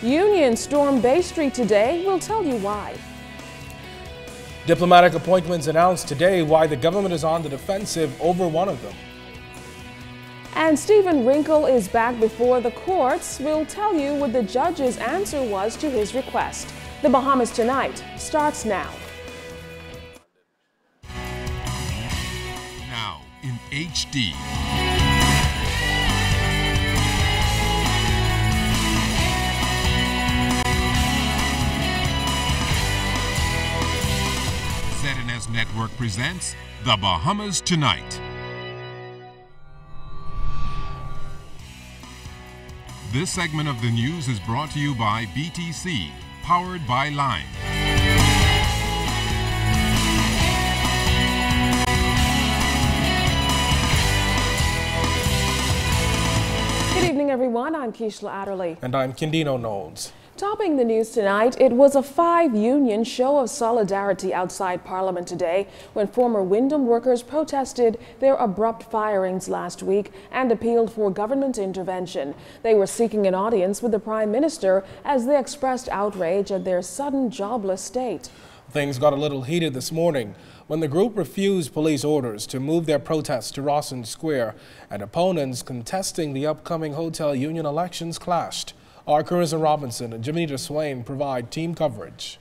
Unions stormed Bay Street today. We'll tell you why. Diplomatic appointments announced today, why the government is on the defensive over one of them. And Stephen Wrinkle is back before the courts. We'll tell you what the judge's answer was to his request. The Bahamas Tonight starts now. Now in HD. ZNS Network presents The Bahamas Tonight. This segment of the news is brought to you by BTC, powered by Lime. Good evening, everyone. I'm Keishla Adderley. And I'm Kindino Knowles. Topping the news tonight, it was a 5-union show of solidarity outside Parliament today when former Wyndham workers protested their abrupt firings last week and appealed for government intervention. They were seeking an audience with the Prime Minister as they expressed outrage at their sudden jobless state. Things got a little heated this morning when the group refused police orders to move their protests to Rawson Square, and opponents contesting the upcoming hotel union elections clashed. Our Carissa Robinson and Jiminita Swain provide team coverage.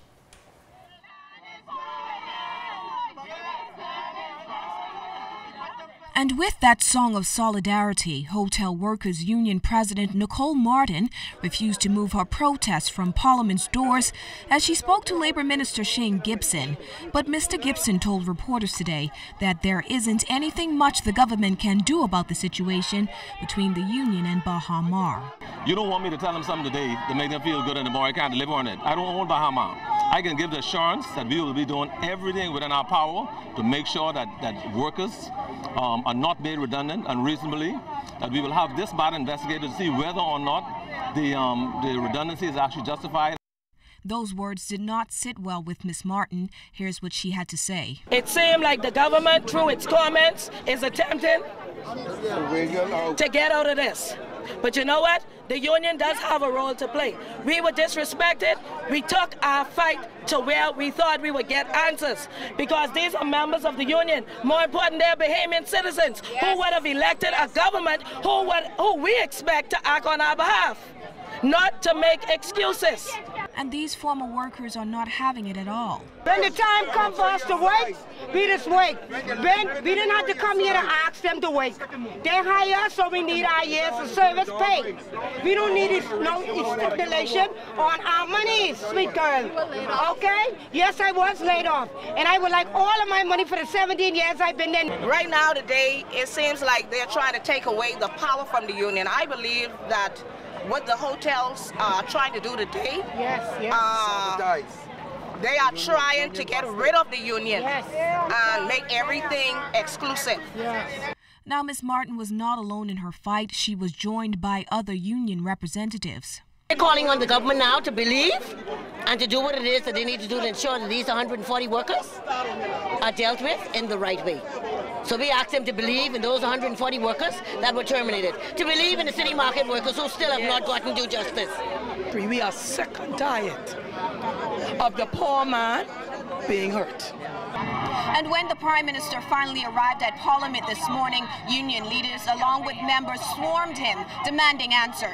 And with that song of solidarity, Hotel Workers Union President Nicole Martin refused to move her protests from Parliament's doors as she spoke to Labour Minister Shane Gibson. But Mr. Gibson told reporters today that there isn't anything much the government can do about the situation between the union and Baha Mar. You don't want me to tell them something today to make them feel good anymore. I can't deliver on it. I don't own Baha Mar. I can give the assurance that we will be doing everything within our power to make sure that workers are not made redundant unreasonably, that we will have this matter investigated to see whether or not the redundancy is actually justified. Those words did not sit well with Ms. Martin. Here's what she had to say. It seemed like the government, through its comments, is attempting to get out of this. But you know what? The union does have a role to play. We were disrespected. We took our fight to where we thought we would get answers, because these are members of the union. More important, they're Bahamian citizens who would have elected a government who we expect to act on our behalf, not to make excuses. And these former workers are not having it at all. When the time comes for us to wait, we just wait. Ben, we didn't have to come here to ask them to wait. They hire us, so we need our years of service paid. We don't need no stipulation on our money, sweet girl. Okay? Yes, I was laid off, and I would like all of my money for the 17 years I've been in. Right now, today, it seems like they're trying to take away the power from the union. I believe that what the hotels are trying to do today, they are trying to get rid of the union and make everything exclusive. Now, Ms. Martin was not alone in her fight. She was joined by other union representatives. They're calling on the government now to believe and to do what it is that they need to do to ensure that these 140 workers are dealt with in the right way. So we ask them to believe in those 140 workers that were terminated, to believe in the city market workers who still have not gotten due justice. We are sick and tired of the poor man being hurt. And when the Prime Minister finally arrived at Parliament this morning, union leaders along with members swarmed him, demanding answers.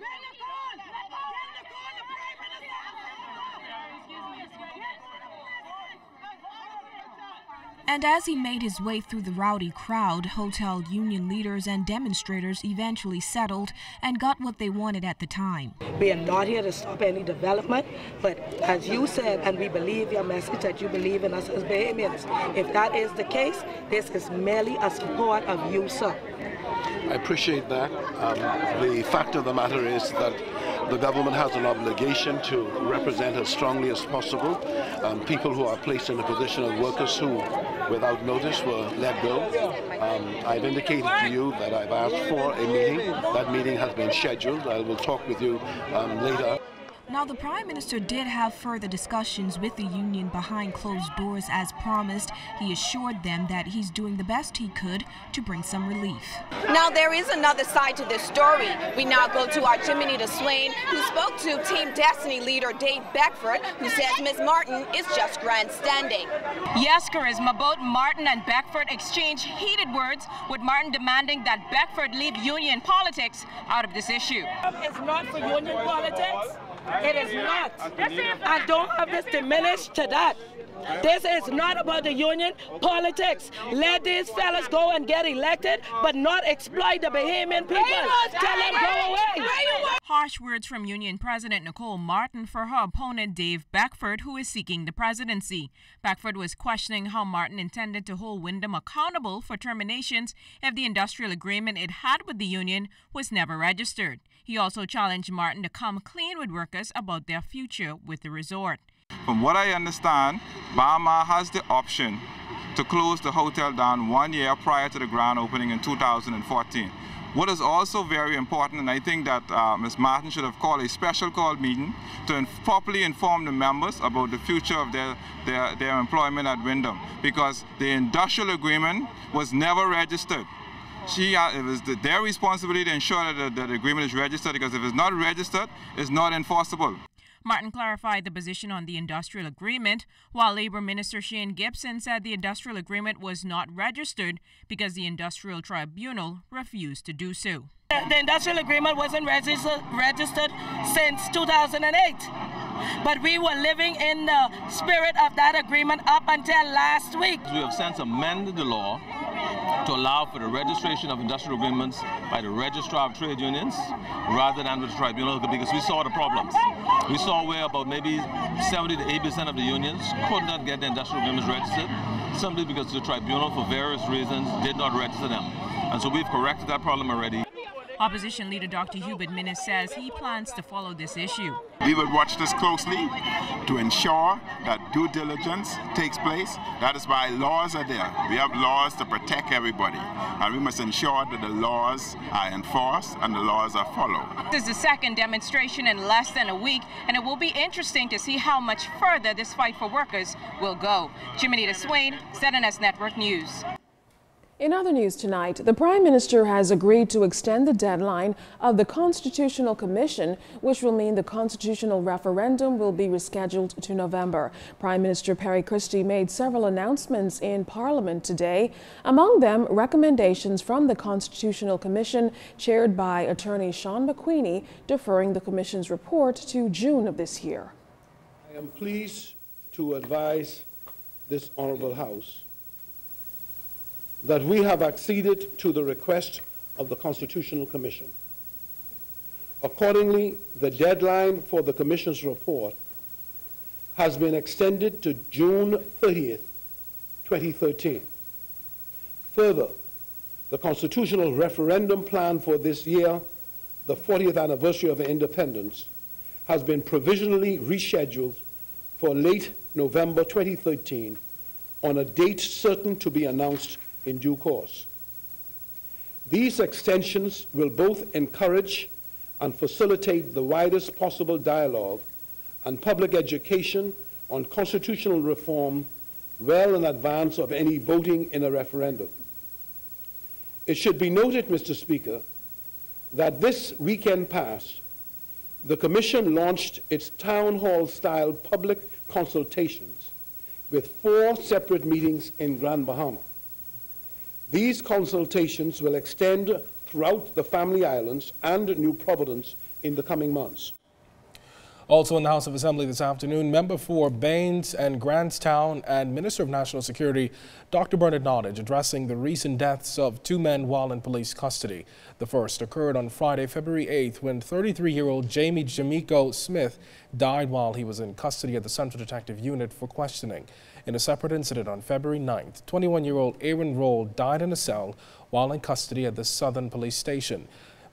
And as he made his way through the rowdy crowd, hotel union leaders and demonstrators eventually settled and got what they wanted at the time. We are not here to stop any development, but as you said, and we believe your message that you believe in us as Bahamians, if that is the case, this is merely a support of you, sir. I appreciate that. The fact of the matter is that the government has an obligation to represent as strongly as possible people who are placed in a position of workers who, without notice, were let go. I've indicated to you that I've asked for a meeting. That meeting has been scheduled. I will talk with you later. Now, the Prime Minister did have further discussions with the union behind closed doors as promised. He assured them that he's doing the best he could to bring some relief. Now, there is another side to this story. We now go to our Jimmy Swain, who spoke to Team Destiny leader Dave Beckford, who says Ms. Martin is just grandstanding. Yes, Charisma, both Martin and Beckford exchanged heated words, with Martin demanding that Beckford leave union politics out of this issue. It's not for union politics. It is not. I don't have this diminished to that. This is not about the union politics. Let these fellas go and get elected, but not exploit the Bahamian people. Tell them go away. Harsh words from Union President Nicole Martin for her opponent Dave Beckford, who is seeking the presidency. Beckford was questioning how Martin intended to hold Wyndham accountable for terminations if the industrial agreement it had with the union was never registered. He also challenged Martin to come clean with workers about their future with the resort. From what I understand, Bahama has the option to close the hotel down 1 year prior to the grand opening in 2014. What is also very important, and I think that Ms. Martin should have called a special call meeting to properly inform the members about the future of their employment at Wyndham, because the industrial agreement was never registered. It was their responsibility to ensure that the agreement is registered, because if it's not registered, it's not enforceable. Martin clarified the position on the industrial agreement, while Labor Minister Shane Gibson said the industrial agreement was not registered because the Industrial Tribunal refused to do so. The industrial agreement wasn't registered since 2008. But we were living in the spirit of that agreement up until last week. We have since amended the law to allow for the registration of industrial agreements by the Registrar of Trade Unions rather than with the tribunal, because we saw the problems. We saw where about maybe 70 to 80% of the unions could not get the industrial agreements registered simply because the tribunal, for various reasons, did not register them. And so we've corrected that problem already. Opposition leader Dr. Hubert Minnis says he plans to follow this issue. We will watch this closely to ensure that due diligence takes place. That is why laws are there. We have laws to protect everybody, and we must ensure that the laws are enforced and the laws are followed. This is the second demonstration in less than a week, and it will be interesting to see how much further this fight for workers will go. Jimmy Swain, ZNS Network News. In other news tonight, the Prime Minister has agreed to extend the deadline of the Constitutional Commission, which will mean the constitutional referendum will be rescheduled to November. Prime Minister Perry Christie made several announcements in Parliament today, among them recommendations from the Constitutional Commission chaired by Attorney Sean McQueenie, deferring the Commission's report to June of this year. I am pleased to advise this Honourable House that we have acceded to the request of the Constitutional Commission. Accordingly, the deadline for the Commission's report has been extended to June 30th, 2013. Further, the constitutional referendum plan for this year, the 40th anniversary of our independence, has been provisionally rescheduled for late November 2013 on a date certain to be announced in due course. These extensions will both encourage and facilitate the widest possible dialogue and public education on constitutional reform well in advance of any voting in a referendum. It should be noted, Mr. Speaker, that this weekend past, the Commission launched its town hall-style public consultations with 4 separate meetings in Grand Bahama. These consultations will extend throughout the Family Islands and New Providence in the coming months. Also in the House of Assembly this afternoon, member for Baines and Grantstown and Minister of National Security, Dr. Bernard Nottage, addressing the recent deaths of 2 men while in police custody. The first occurred on Friday, February 8th, when 33-year-old Jamie Jamiko Smith died while he was in custody at the Central Detective Unit for questioning. In a separate incident on February 9th, 21-year-old Aaron Roll died in a cell while in custody at the Southern Police Station.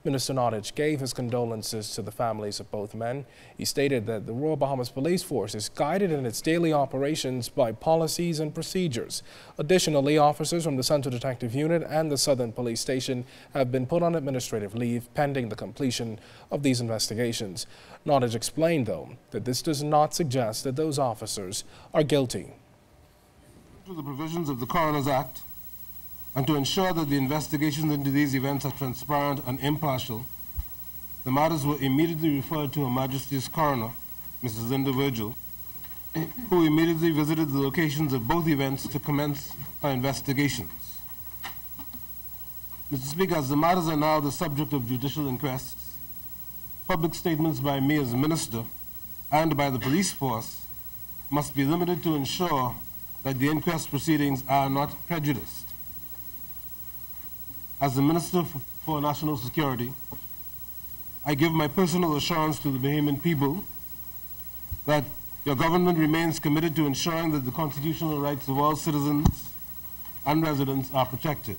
Minister Nottage gave his condolences to the families of both men. He stated that the Royal Bahamas Police Force is guided in its daily operations by policies and procedures. Additionally, officers from the Central Detective Unit and the Southern Police Station have been put on administrative leave pending the completion of these investigations. Nottage explained, though, that this does not suggest that those officers are guilty. To the provisions of the Coroner's Act, and to ensure that the investigations into these events are transparent and impartial, the matters were immediately referred to Her Majesty's Coroner, Mrs. Linda Virgil, who immediately visited the locations of both events to commence her investigations. Mr. Speaker, as the matters are now the subject of judicial inquests, public statements by me as Minister and by the police force must be limited to ensure that the inquest proceedings are not prejudiced. As the Minister for National Security, I give my personal assurance to the Bahamian people that your government remains committed to ensuring that the constitutional rights of all citizens and residents are protected.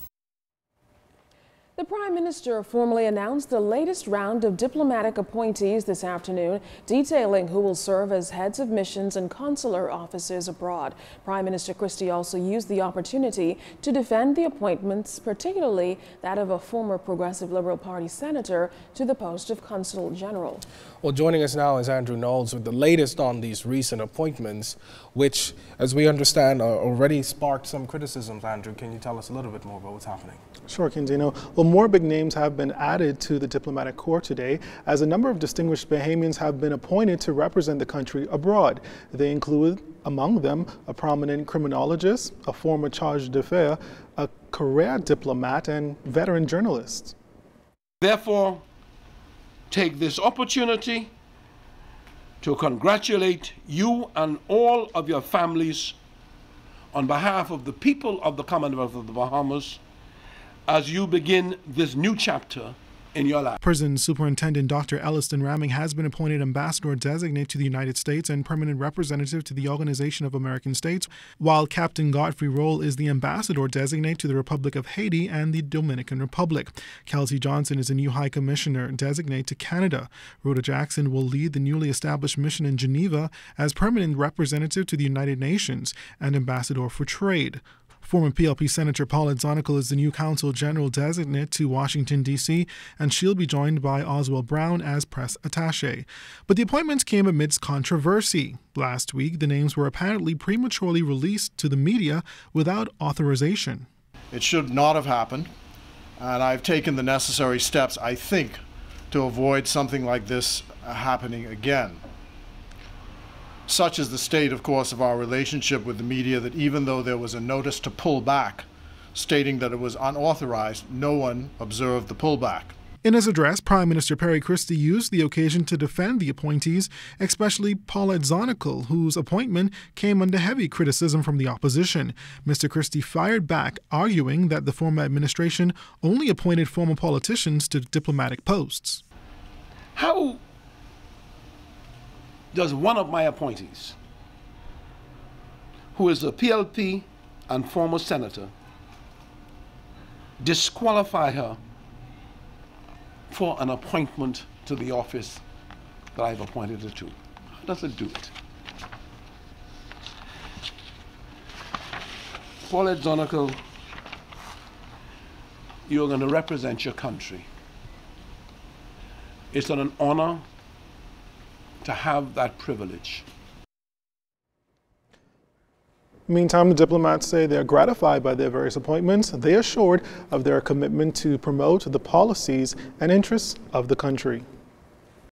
The Prime Minister formally announced the latest round of diplomatic appointees this afternoon, detailing who will serve as heads of missions and consular offices abroad. Prime Minister Christie also used the opportunity to defend the appointments, particularly that of a former Progressive Liberal Party senator to the post of Consul General. Well, joining us now is Andrew Knowles with the latest on these recent appointments, which, as we understand, already sparked some criticisms. Andrew, can you tell us a little bit more about what's happening? Sure, Quintino. Well, more big names have been added to the diplomatic corps today, as a number of distinguished Bahamians have been appointed to represent the country abroad. They include, among them, a prominent criminologist, a former charge d'affaires, a career diplomat, and veteran journalist. Therefore, take this opportunity to congratulate you and all of your families on behalf of the people of the Commonwealth of the Bahamas as you begin this new chapter in your life. Prison Superintendent Dr. Elliston Ramming has been appointed Ambassador Designate to the United States and Permanent Representative to the Organization of American States, while Captain Godfrey Roll is the Ambassador Designate to the Republic of Haiti and the Dominican Republic. Kelsey Johnson is the new High Commissioner Designate to Canada. Rhoda Jackson will lead the newly established mission in Geneva as Permanent Representative to the United Nations and Ambassador for Trade. Former PLP Senator Paulette Zonical is the new Consul General Designate to Washington, D.C., and she'll be joined by Oswald Brown as press attaché. But the appointments came amidst controversy. Last week, the names were apparently prematurely released to the media without authorization. It should not have happened, and I've taken the necessary steps, I think, to avoid something like this happening again. Such is the state, of course, of our relationship with the media that even though there was a notice to pull back stating that it was unauthorized, no one observed the pullback. In his address, Prime Minister Perry Christie used the occasion to defend the appointees, especially Paulette Zonical, whose appointment came under heavy criticism from the opposition. Mr. Christie fired back, arguing that the former administration only appointed former politicians to diplomatic posts. How does one of my appointees, who is a PLP and former senator, disqualify her for an appointment to the office that I've appointed her to? How does it do it? Paulette Zonical, you're going to represent your country. It's an honor to have that privilege. Meantime, the diplomats say they're gratified by their various appointments. They are assured of their commitment to promote the policies and interests of the country.